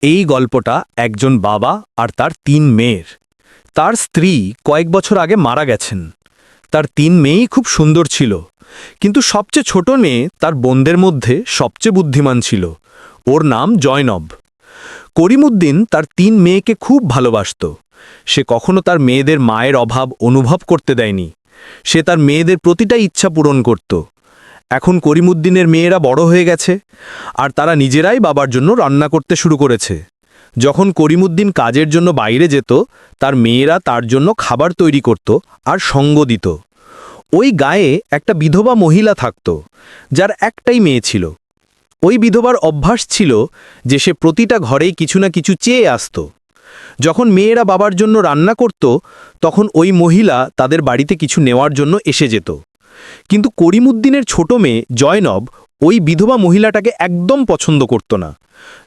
এই গল্পটা একজন বাবা আর তার ৩ মেয়ের। তার স্ত্রী কয়েক বছর আগে মারা গেছেন। তার ৩ মেয়েই খুব সুন্দর ছিল, কিন্তু সবচেয়ে ছোট মেয়ে তার বোনদের মধ্যে সবচেয়ে বুদ্ধিমান ছিল। ওর নাম জয়নব। করিমউদ্দিন তার ৩ মেয়েকে খুব ভালোবাসত। সে কখনো তার মেয়েদের মায়ের অভাব অনুভব করতে দেয়নি। সে তার মেয়েদের প্রতিটা ইচ্ছা পূরণ করত। এখন করিমউদ্দিনের মেয়েরা বড় হয়ে গেছে, আর তারা নিজেরাই বাবার জন্য রান্না করতে শুরু করেছে। যখন করিমউদ্দিন কাজের জন্য বাইরে যেত, তার মেয়েরা তার জন্য খাবার তৈরি করত আর সঙ্গ দিত। ওই গায়ে একটা বিধবা মহিলা থাকত, যার একটাই মেয়ে ছিল। ওই বিধবার অভ্যাস ছিল যে সে প্রতিটা ঘরেই কিছু না কিছু চেয়ে আসত। যখন মেয়েরা বাবার জন্য রান্না করত, তখন ওই মহিলা তাদের বাড়িতে কিছু নেওয়ার জন্য এসে যেত। কিন্তু করিমউদ্দিনের ছোট মেয়ে জয়নব ওই বিধবা মহিলাটাকে একদম পছন্দ করত না।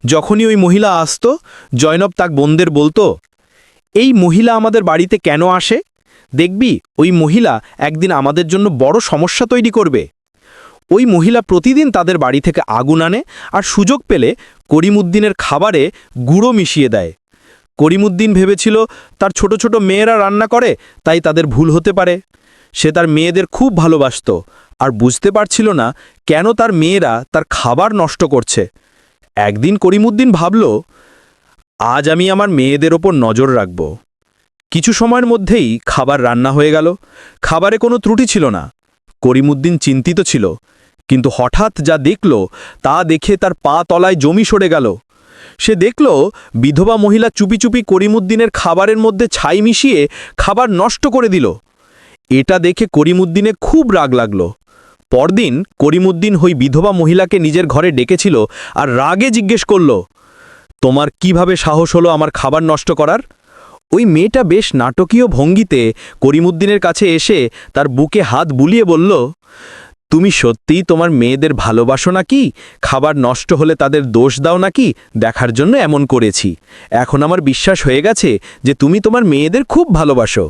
যখনই ওই মহিলা আসত, জয়নব তার বোনদের বলতো, এই মহিলা আমাদের বাড়িতে কেন আসে? দেখবি ওই মহিলা একদিন আমাদের জন্য বড় সমস্যা তৈরি করবে। ওই মহিলা প্রতিদিন তাদের বাড়ি থেকে আগুন আনে আর সুযোগ পেলে করিমউদ্দিনের খাবারে গুঁড়ো মিশিয়ে দেয়। করিমউদ্দিন ভেবেছিল তার ছোট ছোট মেয়েরা রান্না করে, তাই তাদের ভুল হতে পারে। সে তার মেয়েদের খুব ভালোবাসত আর বুঝতে পারছিল না কেন তার মেয়েরা তার খাবার নষ্ট করছে। একদিন করিমউদ্দিন ভাবল, আজ আমি আমার মেয়েদের ওপর নজর রাখব। কিছু সময়ের মধ্যেই খাবার রান্না হয়ে গেল। খাবারে কোনো ত্রুটি ছিল না। করিমউদ্দিন চিন্তিত ছিল, কিন্তু হঠাৎ যা দেখল তা দেখে তার পা তলায় জমি সরে গেল। সে দেখল বিধবা মহিলা চুপি চুপি করিমউদ্দিনের খাবারের মধ্যে ছাই মিশিয়ে খাবার নষ্ট করে দিল। এটা দেখে করিমউদ্দিনে খুব রাগ লাগল। পরদিন করিমউদ্দিন ওই বিধবা মহিলাকে নিজের ঘরে ডেকেছিল আর রাগে জিজ্ঞেস করল, তোমার কিভাবে সাহস হলো আমার খাবার নষ্ট করার? ওই মেয়েটা বেশ নাটকীয় ভঙ্গিতে করিমউদ্দিনের কাছে এসে তার বুকে হাত বুলিয়ে বলল, তুমি সত্যিই তোমার মেয়েদের ভালোবাসো নাকি? খাবার নষ্ট হলে তাদের দোষ দাও নাকি দেখার জন্য এমন করেছি। এখন আমার বিশ্বাস হয়ে গেছে যে তুমি তোমার মেয়েদের খুব ভালোবাসো।